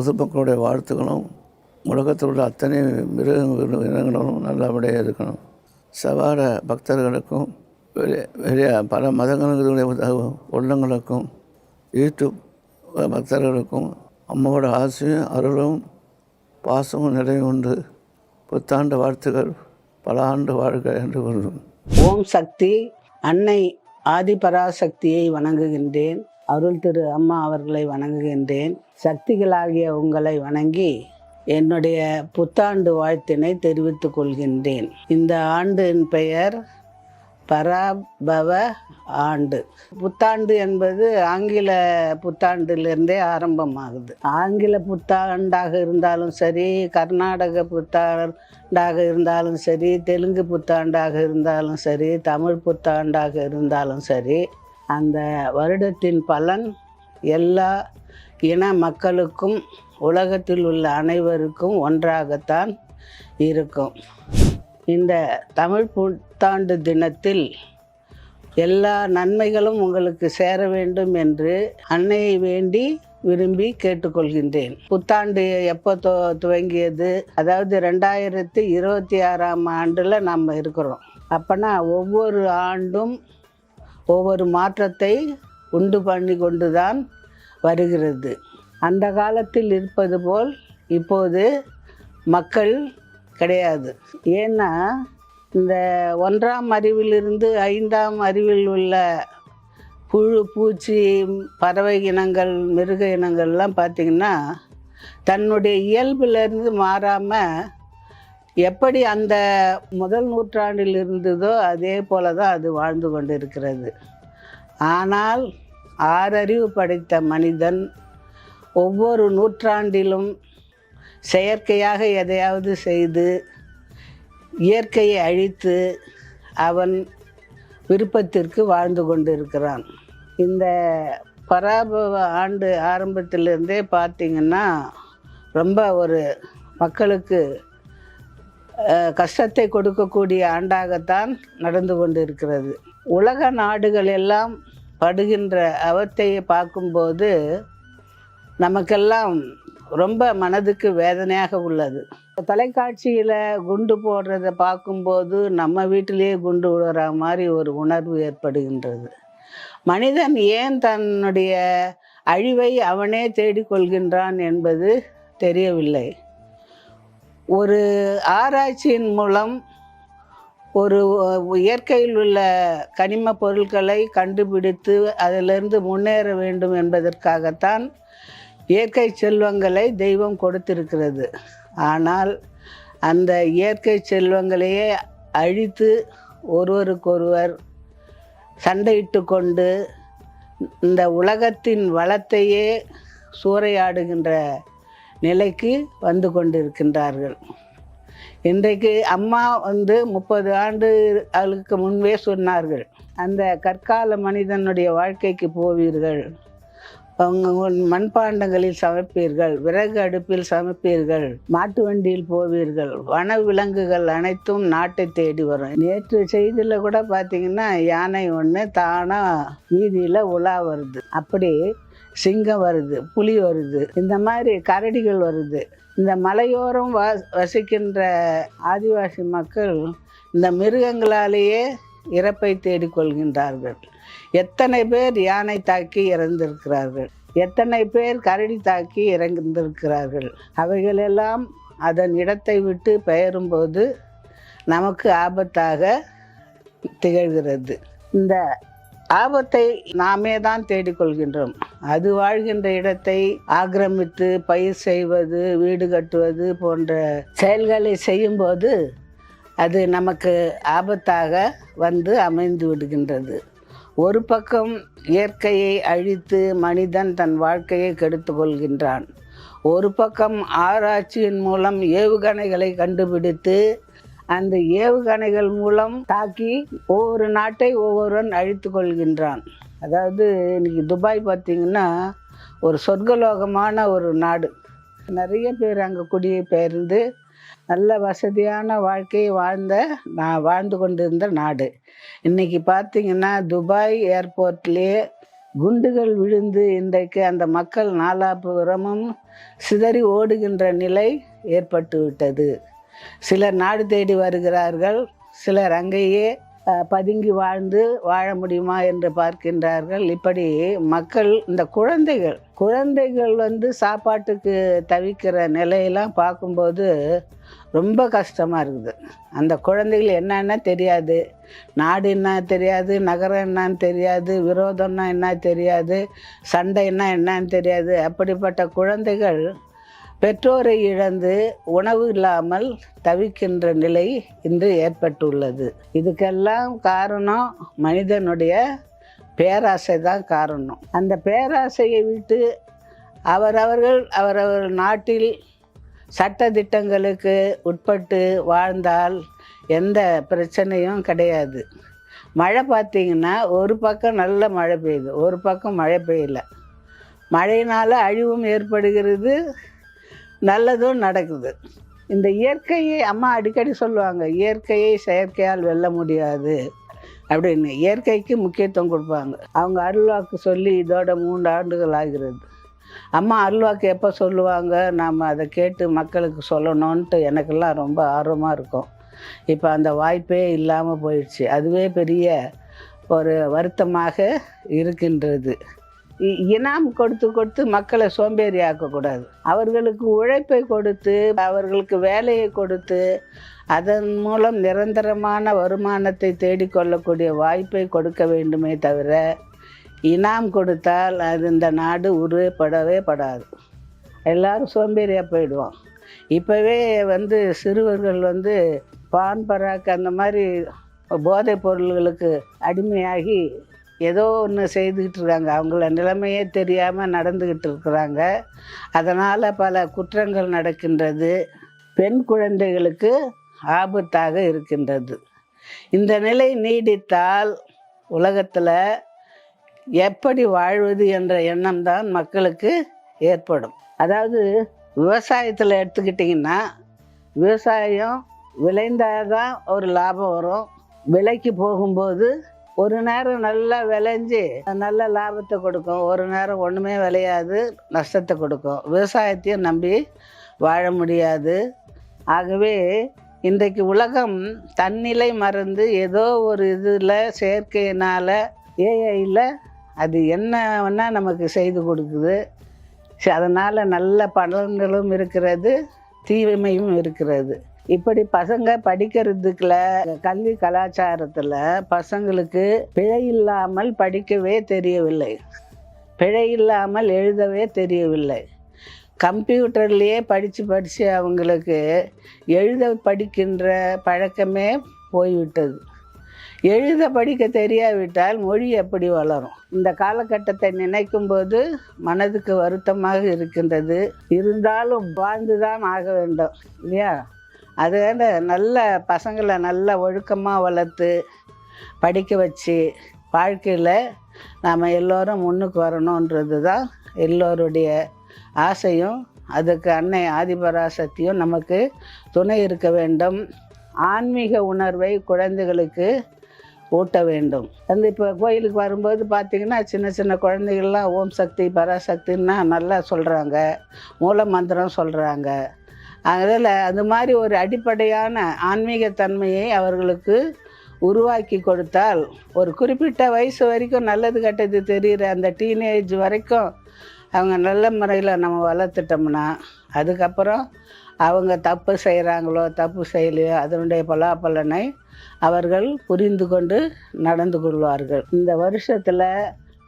பொதுமக்களுடைய வாழ்த்துக்களும் உலகத்தில் உள்ள அத்தனை இனங்களும் நல்லபடியாக இருக்கணும். சவார பக்தர்களுக்கும் வெளியே பல மதங்களுடைய உள்ளங்களுக்கும் யூடியூப் பக்தர்களுக்கும் அம்மாவோட ஆசையும் அருளும் பாசமும் நிறைவு உண்டு. புத்தாண்டு வாழ்த்துக்கள், பல ஆண்டு வாழ்க என்று கூறும். ஓம் சக்தி. அன்னை ஆதிபராசக்தியை வணங்குகின்றேன். அருள் திரு அம்மா அவர்களை வணங்குகின்றேன். சக்திகளாகிய உங்களை வணங்கி என்னுடைய புத்தாண்டு வாழ்த்தினை தெரிவித்துக் கொள்கின்றேன். இந்த ஆண்டின் பெயர் பராபவ ஆண்டு. புத்தாண்டு என்பது ஆங்கில புத்தாண்டிலிருந்தே ஆரம்பமாகுது. ஆங்கில புத்தாண்டாக இருந்தாலும் சரி, கர்நாடக புத்தாண்டாக இருந்தாலும் சரி, தெலுங்கு புத்தாண்டாக இருந்தாலும் சரி, தமிழ் புத்தாண்டாக இருந்தாலும் சரி, அந்த வருடத்தின் பலன் எல்லா இன மக்களுக்கும் உலகத்தில் உள்ள அனைவருக்கும் ஒன்றாகத்தான் இருக்கும். இந்த தமிழ் புத்தாண்டு தினத்தில் எல்லா நன்மைகளும் உங்களுக்கு சேர வேண்டும் என்று அன்னையை வேண்டி விரும்பி கேட்டுக்கொள்கின்றேன். புத்தாண்டு எப்போ துவங்கியது? அதாவது 2026ஆம் ஆண்டில் நம்ம இருக்கிறோம். அப்போனா ஒவ்வொரு ஆண்டும் ஒவ்வொரு மாற்றத்தை உண்டு பண்ணி கொண்டு தான் வருகிறது. அந்த காலத்தில் இருப்பது போல் இப்போது மக்கள் கிடையாது. ஏன்னா இந்த 1ஆம் அறிவிலிருந்து 5ஆம் அறிவில் உள்ள புழு, பூச்சி, பறவை இனங்கள், மிருக இனங்கள்லாம் பார்த்திங்கன்னா தன்னுடைய இயல்பிலிருந்து மாறாமல் எப்படி அந்த முதல் நூற்றாண்டில் இருந்ததோ அதே போல தான் அது வாழ்ந்து கொண்டு இருக்கிறது. ஆனால் 6 அறிவு படைத்த மனிதன் ஒவ்வொரு நூற்றாண்டிலும் செயற்கையாக எதையாவது செய்து இயற்கையை அழித்து அவன் விருப்பத்திற்கு வாழ்ந்து கொண்டிருக்கிறான். இந்த பராபவ ஆண்டு ஆரம்பத்திலிருந்தே பார்த்திங்கன்னா ரொம்ப ஒரு மக்களுக்கு கஷ்டத்தை கொடுக்கக்கூடிய ஆண்டாகத்தான் நடந்து கொண்டு இருக்கிறது. உலக நாடுகள் எல்லாம் படுகின்ற அவத்தையை பார்க்கும்போது நமக்கெல்லாம் ரொம்ப மனதுக்கு வேதனையாக உள்ளது. தொலைக்காட்சியில் குண்டு போடுறதை பார்க்கும்போது நம்ம வீட்டிலேயே குண்டு விடுற மாதிரி ஒரு உணர்வு ஏற்படுகின்றது. மனிதன் ஏன் தன்னுடைய அழிவை அவனே தேடிக்கொள்கின்றான் என்பது தெரியவில்லை. ஒரு ஆராய்ச்சியின் மூலம் ஒரு இயற்கையில் உள்ள கனிம பொருட்களை கண்டுபிடித்து அதிலிருந்து முன்னேற வேண்டும் என்பதற்காகத்தான் இயற்கை செல்வங்களை தெய்வம் கொடுத்திருக்கிறது. ஆனால் அந்த இயற்கை செல்வங்களையே அழித்து ஒருவருக்கொருவர் சண்டையிட்டு கொண்டு இந்த உலகத்தின் வளத்தையே சூறையாடுகின்ற நிலைக்கு வந்து கொண்டிருக்கின்றார்கள். இன்றைக்கு அம்மா 30 ஆண்டுகளுக்கு முன்பே சொன்னார்கள், அந்த கற்கால மனிதனுடைய வாழ்க்கைக்கு போவீர்கள், மண்பாண்டங்களில் சமைப்பீர்கள், விறகு அடுப்பில் சமைப்பீர்கள், மாட்டு வண்டியில் போவீர்கள், வன விலங்குகள் அனைத்தும் நாட்டை தேடி வரும். நேற்று செய்தியில் கூட பார்த்திங்கன்னா யானை ஒன்று தானாக வீதியில் உலா வருது. அப்படி சிங்கம் வருது, புலி வருது, இந்த மாதிரி கரடிகள் வருது. இந்த மலையோரம் வசிக்கின்ற ஆதிவாசி மக்கள் இந்த மிருகங்களாலேயே இறப்பை தேடிக்கொள்கின்றார்கள். எத்தனை பேர் யானை தாக்கி இறந்திருக்கிறார்கள், எத்தனை பேர் கரடி தாக்கி இறந்திருக்கிறார்கள். அவைகளெல்லாம் அதன் இடத்தை விட்டு பெயரும்போது நமக்கு ஆபத்தாக திகழ்கிறது. இந்த ஆபத்தை நாமே தான் தேடிக்கொள்கின்றோம். அது வாழ்கின்ற இடத்தை ஆக்கிரமித்து பயிர் செய்வது, வீடு கட்டுவது போன்ற செயல்களை செய்யும்போது அது நமக்கு ஆபத்தாக வந்து அமைந்து விடுகின்றது. ஒரு பக்கம் இயற்கையை அழித்து மனிதன் தன் வாழ்க்கையை கெடுத்து கொள்கின்றான். ஒரு பக்கம் ஆராய்ச்சியின் மூலம் ஏவுகணைகளை கண்டுபிடித்து அந்த ஏவுகணைகள் மூலம் தாக்கி ஒவ்வொரு நாட்டை ஒவ்வொருவன் அழித்து கொள்கின்றான். அதாவது இன்றைக்கி துபாய் பார்த்திங்கன்னா ஒரு சொர்க்கலோகமான ஒரு நாடு. நிறைய பேர் அங்கே குடிபெயர்ந்து நல்ல வசதியான வாழ்க்கையை வாழ்ந்து கொண்டிருந்த நாடு. இன்றைக்கி பார்த்திங்கன்னா துபாய் ஏர்போர்ட்லேயே குண்டுகள் விழுந்து இன்றைக்கு அந்த மக்கள் நாலாபுறமும் சிதறி ஓடுகின்ற நிலை ஏற்பட்டு விட்டது. சிலர் நாடு தேடி வருகிறார்கள், சிலர் அங்கேயே பதுங்கி வாழ முடியுமா என்று பார்க்கின்றார்கள். இப்படி மக்கள், இந்த குழந்தைகள் சாப்பாட்டுக்கு தவிக்கிற நிலையெல்லாம் பார்க்கும்போது ரொம்ப கஷ்டமாக இருக்குது. அந்த குழந்தைகள் என்னென்ன தெரியாது, நாடு என்ன தெரியாது, நகரம் என்னன்னு தெரியாது, விரோதம்னா என்ன தெரியாது, சண்டைன்னா என்னன்னு தெரியாது. அப்படிப்பட்ட குழந்தைகள் பெற்றோரை இழந்து உணவு இல்லாமல் தவிக்கின்ற நிலை இன்று ஏற்பட்டுள்ளது. இதுக்கெல்லாம் காரணம் மனிதனுடைய பேராசை தான் காரணம். அந்த பேராசையை விட்டு அவரவர் நாட்டில் சட்ட திட்டங்களுக்கு உட்பட்டு வாழ்ந்தால் எந்த பிரச்சனையும் கிடையாது. மழை பார்த்திங்கன்னா ஒரு பக்கம் நல்ல மழை பெய்யுது, ஒரு பக்கம் மழை பெய்யல. மழையினால் அழிவும் ஏற்படுகிறது, நல்லதும் நடக்குது. இந்த இயற்கையை அம்மா அடிக்கடி சொல்லுவாங்க, இயற்கையை செயற்கையால் வெல்ல முடியாது அப்படின்னு. இயற்கைக்கு முக்கியத்துவம் கொடுப்பாங்க. அவங்க அருள்வாக்கு சொல்லி இதோட 3 ஆண்டுகள் ஆகிறது. அம்மா அருள்வாக்கு எப்போ சொல்லுவாங்க, நாம் அதை கேட்டு மக்களுக்கு சொல்லணுன்ட்டு எனக்கெல்லாம் ரொம்ப ஆர்வமாக இருக்கும். இப்போ அந்த வாய்ப்பே இல்லாமல் போயிடுச்சு. அதுவே பெரிய ஒரு வருத்தமாக இருக்கின்றது. இனாம் கொடுத்து மக்களை சோம்பேறி ஆக்கக்கூடாது. அவர்களுக்கு உழைப்பை கொடுத்து, அவர்களுக்கு வேலையை கொடுத்து, அதன் மூலம் நிரந்தரமான வருமானத்தை தேடிக்கொள்ளக்கூடிய வாய்ப்பை கொடுக்க வேண்டுமே தவிர, இனாம் கொடுத்தால் அது இந்த நாடு உருவப்படவே படாது. எல்லோரும் சோம்பேறியாக போயிடுவோம். இப்போவே சிறுவர்கள் பான் பராக் அந்த மாதிரி போதைப் பொருள்களுக்கு அடிமையாகி ஏதோ ஒன்று செய்துக்கிட்டு இருக்காங்க. அவங்கள நிலைமையே தெரியாமல் நடந்துக்கிட்டு இருக்கிறாங்க. அதனால் பல குற்றங்கள் நடக்கின்றது. பெண் குழந்தைகளுக்கு ஆபத்தாக இருக்கின்றது. இந்த நிலை நீடித்தால் உலகத்தில் எப்படி வாழ்வது என்ற எண்ணம் தான் மக்களுக்கு ஏற்படும். அதாவது விவசாயத்தில் எடுத்துக்கிட்டிங்கன்னா, விவசாயம் விளைந்தால் தான் ஒரு லாபம் வரும். விலைக்கு போகும்போது ஒரு நேரம் நல்லா விளைஞ்சி நல்ல லாபத்தை கொடுக்கும், ஒரு நேரம் ஒன்றுமே விளையாது, நஷ்டத்தை கொடுக்கும். விவசாயத்தையும் நம்பி வாழ முடியாது. ஆகவே இன்றைக்கு உலகம் தன்னிலை மறந்து ஏதோ ஒரு இதில் செயற்கையினால், ஏஐயில் அது என்ன வேணால் நமக்கு செய்து கொடுக்குது. அதனால் நல்ல பலன்களும் இருக்கிறது, தீமையும் இருக்கிறது. இப்படி பசங்க படிக்கிறதுக்குள்ள கல்வி கலாச்சாரத்தில் பசங்களுக்கு பிழை இல்லாமல் படிக்கவே தெரியவில்லை, பிழை இல்லாமல் எழுதவே தெரியவில்லை. கம்ப்யூட்டர்லேயே படித்து அவங்களுக்கு எழுத படிக்கின்ற பழக்கமே போய்விட்டது. எழுத படிக்க தெரியாவிட்டால் மொழி எப்படி வளரும்? இந்த காலகட்டத்தை நினைக்கும்போது மனதுக்கு வருத்தமாக இருக்கின்றது. இருந்தாலும் வாழ்ந்துதான் ஆக வேண்டும் இல்லையா? அதோட நல்ல பசங்களை நல்ல ஒழுக்கமாக வளர்த்து படிக்க வச்சு வாழ்க்கையில் நாம் எல்லோரும் முன்னுக்கு வரணுன்றது தான் எல்லோருடைய ஆசையும். அதுக்கு அன்னை ஆதிபராசக்தியும் நமக்கு துணை இருக்க வேண்டும். ஆன்மீக உணர்வை குழந்தைகளுக்கு ஊட்ட வேண்டும். இப்போ கோயிலுக்கு வரும்போது பார்த்திங்கன்னா சின்ன சின்ன குழந்தைகள்லாம் ஓம் சக்தி பராசக்தின்னா நல்லா சொல்கிறாங்க, மூல மந்திரம் சொல்கிறாங்க. அதில் அது மாதிரி ஒரு அடிப்படையான ஆன்மீகத்தன்மையை அவர்களுக்கு உருவாக்கி கொடுத்தால், ஒரு குறிப்பிட்ட வயசு வரைக்கும் நல்லது கெட்டது தெரிகிற அந்த டீனேஜ் வரைக்கும் அவங்க நல்ல முறையில் நம்ம வளர்த்துட்டோம்னா, அதுக்கப்புறம் அவங்க தப்பு செய்கிறாங்களோ தப்பு செய்யலையோ அதனுடைய பலாபலனை அவர்கள் புரிந்து கொண்டு நடந்து கொள்வார்கள். இந்த வருஷத்தில்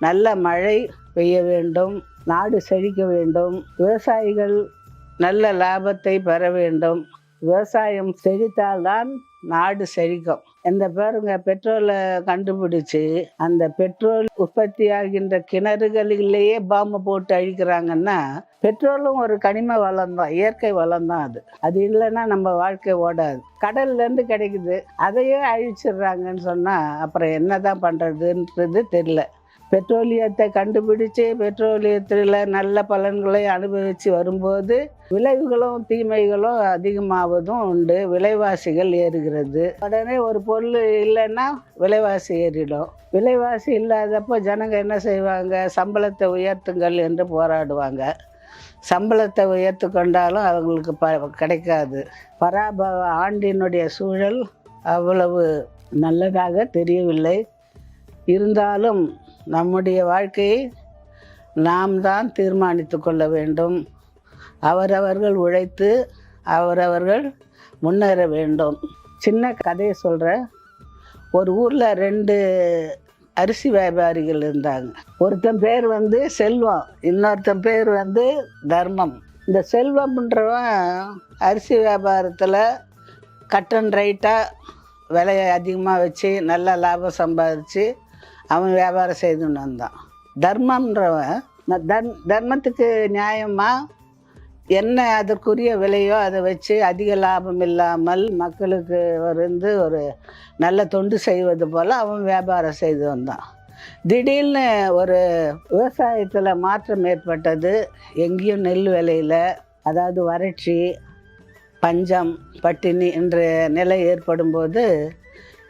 நல்ல மழை பெய்ய வேண்டும், நாடு செழிக்க வேண்டும், விவசாயிகள் நல்ல லாபத்தை பெற வேண்டும். விவசாயம் செழித்தால்தான் நாடு செழிக்கும். இந்த பேருங்க பெட்ரோலை கண்டுபிடிச்சி அந்த பெட்ரோல் உற்பத்தி ஆகின்ற கிணறுகளிலேயே பாம்பு போட்டு அழிக்கிறாங்கன்னா, பெட்ரோலும் ஒரு கனிம வளம் தான், இயற்கை வளம் தான். அது இல்லைன்னா நம்ம வாழ்க்கை ஓடாது. கடல்லேருந்து கிடைக்குது, அதையே அழிச்சிடுறாங்கன்னு சொன்னால் அப்புறம் என்ன தான் பண்ணுறதுன்றது தெரியல. பெட்ரோலியத்தை கண்டுபிடிச்சு பெட்ரோலியத்தில் நல்ல பலன்களை அனுபவித்து வரும்போது விளைவுகளும் தீமைகளும் அதிகமாவதும் உண்டு. விலைவாசிகள் ஏறுகிறது. உடனே ஒரு பொருள் இல்லைன்னா விலைவாசி ஏறிடும். விலைவாசி இல்லாதப்போ ஜனங்க என்ன செய்வாங்க? சம்பளத்தை உயர்த்துங்கள் என்று போராடுவாங்க. சம்பளத்தை உயர்த்து கொண்டாலும் அவங்களுக்கு கிடைக்காது. பராபவ ஆண்டினுடைய சூழல் அவ்வளவு நல்லதாக தெரியவில்லை. இருந்தாலும் நம்முடைய வாழ்க்கையை நாம் தான் தீர்மானித்து கொள்ள வேண்டும். அவரவர்கள் உழைத்து அவரவர்கள் முன்னேற வேண்டும். சின்ன கதையை சொல்கிறேன். ஒரு ஊரில் 2 அரிசி வியாபாரிகள் இருந்தாங்க. ஒருத்தன் பேர் செல்வம், இன்னொருத்தன் பேர் தர்மம். இந்த செல்வம்ன்றவன் அரிசி வியாபாரத்தில் கட் அண்ட் ரைட்டாக விலையை அதிகமாக வச்சு நல்ல லாபம் சம்பாதிச்சு அவன் வியாபாரம் செய்துன்னு வந்தான். தர்மன்றவன் தர்மத்துக்கு நியாயமாக என்ன அதற்குரிய விலையோ அதை வச்சு அதிக லாபம் இல்லாமல் மக்களுக்கு ஒரு நல்ல தொண்டு செய்வது போல் அவன் வியாபாரம் செய்து வந்தான். திடீர்னு ஒரு விவசாயத்தில் மாற்றம் ஏற்பட்டது. எங்கேயும் நெல் விலையில், அதாவது வறட்சி, பஞ்சம், பட்டினி என்ற நிலை ஏற்படும்போது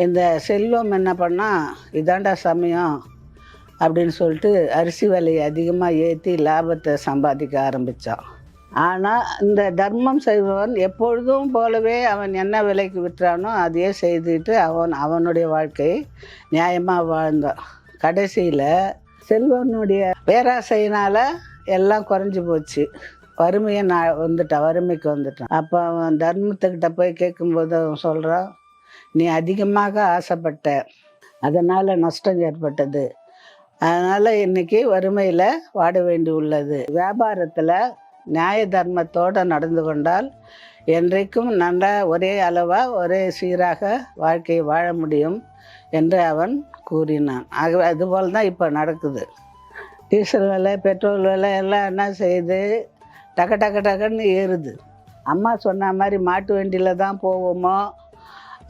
இந்த செல்வம் என்ன பண்ணால், இதாண்டா சமயம் அப்படின்னு சொல்லிட்டு அரிசி விலையை அதிகமாக ஏற்றி லாபத்தை சம்பாதிக்க ஆரம்பித்தான். ஆனால் இந்த தர்மம் செய்பவன் எப்பொழுதும் போலவே அவன் என்ன விலைக்கு விற்றானோ அதையே செய்துட்டு அவனுடைய வாழ்க்கையை நியாயமாக வாழ்ந்தான். கடைசியில் செல்வனுடைய பேராசையினால் எல்லாம் குறைஞ்சி போச்சு. வறுமைக்கு வந்துட்டான். அப்போ அவன் தர்மத்துக்கிட்ட போய் கேட்கும்போது அவன் சொல்கிறான், நீ அதிகமாக ஆசைப்பட்ட, அதனால் நஷ்டம் ஏற்பட்டது. அதனால் இன்றைக்கி வறுமையில் வாட வேண்டி உள்ளது. வியாபாரத்தில் நியாய தர்மத்தோடு நடந்து கொண்டால் என்றைக்கும் நல்லா ஒரே அளவாக ஒரே சீராக வாழ்க்கையை வாழ முடியும் என்று அவன் கூறினான். ஆகவே அதுபோல் தான் இப்போ நடக்குது. டீசல் விலை, பெட்ரோல் விலை எல்லாம் என்ன செய்யுது? டக்குன்னு ஏறுது. அம்மா சொன்ன மாதிரி மாட்டு வண்டியில் தான் போவோமோ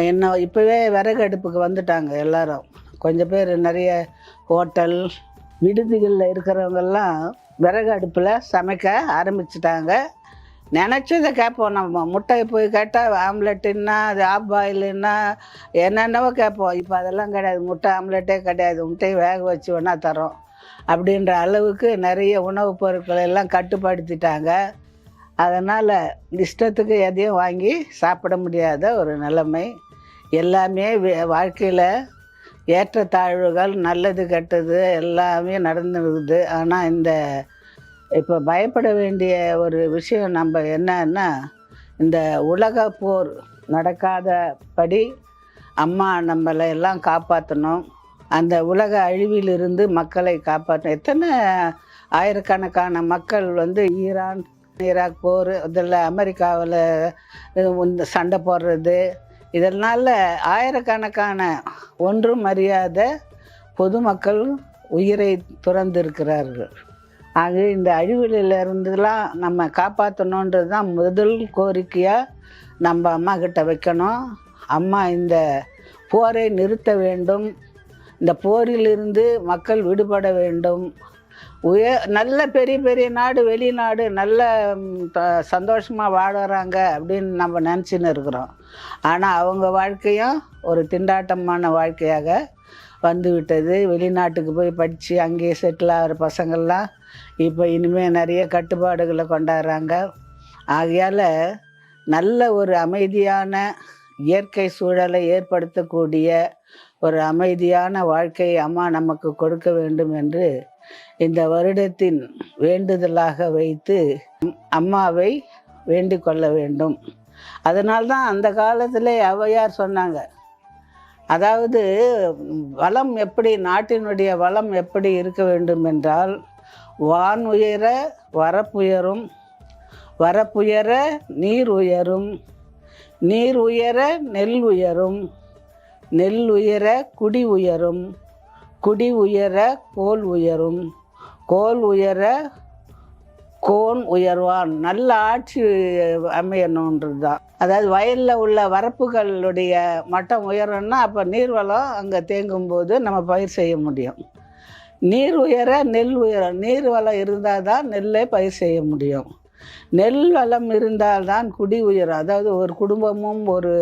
என்ன? இப்போவே விறகு அடுப்புக்கு வந்துட்டாங்க எல்லாரும். கொஞ்சம் பேர் நிறைய ஹோட்டல் விடுதிகளில் இருக்கிறவங்கெல்லாம் விறகு அடுப்பில் சமைக்க ஆரம்பிச்சிட்டாங்க. நினச்சதை கேட்போம். நம்ம முட்டையை போய் கேட்டால் ஆம்லெட்டுன்னா, அது ஆஃப் பாயிலுன்னா என்னென்னவோ கேட்போம். இப்போ அதெல்லாம் கிடையாது. முட்டை ஆம்லெட்டே கிடையாது. முட்டையை வேக வச்சு வேணா தரோம் அப்படின்ற அளவுக்கு நிறைய உணவுப் பொருட்களை எல்லாம் கட்டுப்படுத்திட்டாங்க. அதனால் இஷ்டத்துக்கு எதையும் வாங்கி சாப்பிட முடியாத ஒரு நிலைமை. எல்லாமே வாழ்க்கையில் ஏற்றத்தாழ்வுகள், நல்லது கெட்டது எல்லாமே நடந்துருக்குது. ஆனால் இப்போ பயப்பட வேண்டிய ஒரு விஷயம் நம்ம என்னன்னா, இந்த உலக போர் நடக்காதபடி அம்மா நம்மளை எல்லாம் காப்பாற்றணும். அந்த உலக அழிவிலிருந்து மக்களை காப்பாற்றணும். எத்தனை ஆயிரக்கணக்கான மக்கள் ஈரான் ஈராக் போர், இதில் அமெரிக்காவில் சண்டை போடுறது, இதனால் ஆயிரக்கணக்கான ஒன்றும் அறியாத பொதுமக்கள் உயிரை துறந்திருக்கிறார்கள். ஆக இந்த அழிவிலிருந்துலாம் நம்ம காப்பாற்றணுன்றது தான் முதல் கோரிக்கையாக நம்ம அம்மா கிட்ட வைக்கணும். அம்மா இந்த போரை நிறுத்த வேண்டும். இந்த போரிலிருந்து மக்கள் விடுபட வேண்டும். நல்ல பெரிய பெரிய நாடு, வெளிநாடு நல்ல சந்தோஷமாக வாழறாங்க அப்படின்னு நம்ம நினச்சின்னு இருக்கிறோம். ஆனால் அவங்க வாழ்க்கையும் ஒரு திண்டாட்டமான வாழ்க்கையாக வந்துவிட்டது. வெளிநாட்டுக்கு போய் படித்து அங்கேயே செட்டில் ஆகிற பசங்கள்லாம் இப்போ இனிமேல் நிறைய கட்டுப்பாடுகளை கொண்டாடுறாங்க. ஆகையால் நல்ல ஒரு அமைதியான இயற்கை சூழலை ஏற்படுத்தக்கூடிய ஒரு அமைதியான வாழ்க்கையை அம்மா நமக்கு கொடுக்க வேண்டும் என்று இந்த வருடத்தின் வேண்டுதலாக வைத்து அம்மாவை வேண்டிக் கொள்ள வேண்டும். அதனால்தான் அந்த காலத்திலே ஔவையார் சொன்னாங்க, அதாவது வளம் எப்படி, நாட்டினுடைய வளம் எப்படி இருக்க வேண்டும் என்றால், வான் உயர வரப்புயரும், வரப்புயர நீர் உயரும், நீர் உயர நெல் உயரும், நெல் உயர குடி உயரும், குடி உயர கோல் உயரும், கோல் உயர கோன் உயர்வான். நல்ல ஆட்சி அமையணுன்றது தான். அதாவது வயலில் உள்ள வரப்புகளுடைய மட்டம் உயரணும்னா அப்போ நீர்வளம் அங்கே தேங்கும்போது நம்ம பயிர் செய்ய முடியும். நீர் உயர நெல் உயரும். நீர் வளம் இருந்தால் தான் நெல்லை பயிர் செய்ய முடியும். நெல் வளம் இருந்தால்தான் குடி உயரும். அதாவது ஒரு குடும்பமும் ஒரு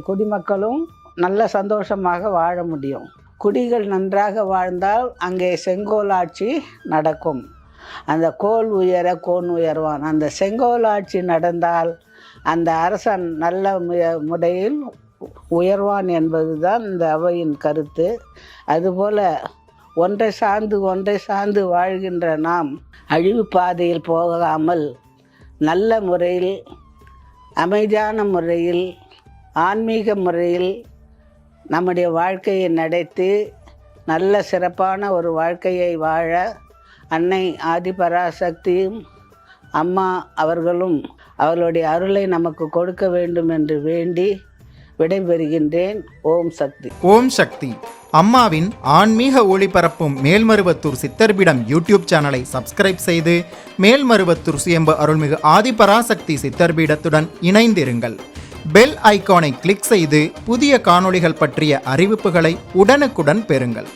குடிமக்களும் நல்ல சந்தோஷமாக வாழ முடியும். குடிகள் நன்றாக வாழ்ந்தால் அங்கே செங்கோல் ஆட்சி நடக்கும். அந்த கோல் உயர கோன் உயர்வான். அந்த செங்கோல் ஆட்சி நடந்தால் அந்த அரசன் நல்ல முறையில் உயர்வான் என்பது தான் இந்த அவையின் கருத்து. அதுபோல் ஒன்றை சார்ந்து வாழ்கின்ற நாம் அழிவு பாதையில் போகாமல் நல்ல முறையில், அமைதியான முறையில், ஆன்மீக முறையில் நம்முடைய வாழ்க்கையை நடத்தி நல்ல சிறப்பான ஒரு வாழ்க்கையை வாழ அன்னை ஆதிபராசக்தியும் அம்மா அவர்களும் அவர்களுடைய அருளை நமக்கு கொடுக்க வேண்டும் என்று வேண்டி விடைபெறுகின்றேன். ஓம் சக்தி. ஓம் சக்தி. அம்மாவின் ஆன்மீக ஒளிபரப்பும் மேல்மருவத்தூர் சித்தர்பீடம் யூடியூப் சேனலை சப்ஸ்கிரைப் செய்து மேல்மருவத்தூர் சுயம்பு அருள்மிகு ஆதிபராசக்தி சித்தர்பீடத்துடன் இணைந்திருங்கள். பெல் ஐகானை கிளிக் செய்து புதிய காணொளிகள் பற்றிய அறிவிப்புகளை உடனுக்குடன் பெறுங்கள்.